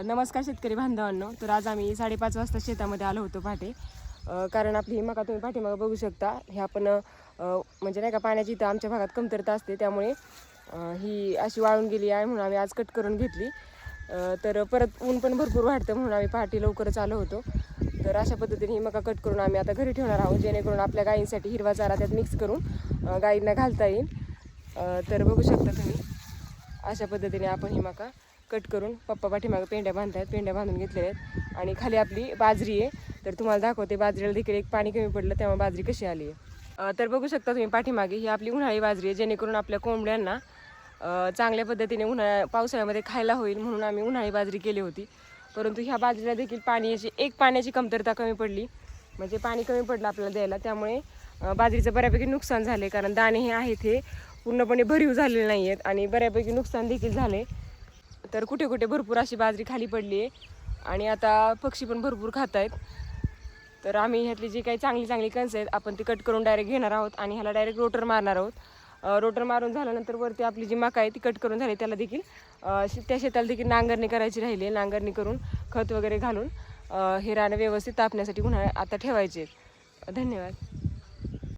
नमस्कार शेतकरी बांधवांनो. तर आज आम्ही 5:30 वाजता शेतामध्ये आलो होतो पहाटे. कारण आपली ही मका तुम्ही पाठीमागं बघू शकता. हे आपण म्हणजे नाही का पाण्याची इथं आमच्या भागात कमतरता असते, त्यामुळे ही अशी वाळून गेली आहे म्हणून आम्ही आज कट करून घेतली. तर परत ऊन पण भरपूर वाढतं म्हणून आम्ही पहाटे लवकरच आलो होतो. तर अशा पद्धतीने ही मका कट करून आम्ही आता घरी ठेवणार आहोत, जेणेकरून आपल्या गायींसाठी हिरवा चारा त्यात मिक्स करून गायींना घालता येईल. तर बघू शकता तुम्ही अशा पद्धतीने आपण ही मका कट करून पप्पा पाठीमागं पेंड्या बांधून घेतलेल्या आहेत. आणि खाली आपली बाजरी आहे. तर तुम्हाला दाखवते बाजरीला देखील एक पाणी कमी पडलं तेव्हा बाजरी कशी आली आहे. तर बघू शकता तुम्ही पाठीमागे ही आपली उन्हाळी बाजरी आहे, जेणेकरून आपल्या कोंबड्यांना चांगल्या पद्धतीने पावसाळ्यामध्ये खायला होईल म्हणून आम्ही उन्हाळी बाजरी केली होती. परंतु ह्या बाजरीला देखील पाण्याची कमतरता कमी पडली, म्हणजे पाणी कमी पडलं आपल्याला द्यायला. त्यामुळे बाजरीचं बऱ्यापैकी नुकसान झाले, कारण दाणे हे आहेत हे पूर्णपणे भरीव झालेले नाही आहेत आणि बऱ्यापैकी नुकसान देखील झाले. तर कुठे कुठे भरपूर अशी बाजरी खाली पडली आहे आणि आता पक्षी पण भरपूर खात आहेत. तर आम्ही ह्यातली जी काही चांगली कणसं आहेत आपण ती कट करून डायरेक्ट घेणार आहोत आणि ह्याला डायरेक्ट रोटर मारणार आहोत. रोटर मारून झाल्यानंतर वरती आपली जी मका आहे ती कट करून झाली, त्याला देखील त्या शेताला देखील नांगरणी करायची राहिली आहे. नांगरणी करून खत वगैरे घालून हे रानं व्यवस्थित तापण्यासाठी आता ठेवायचे. धन्यवाद.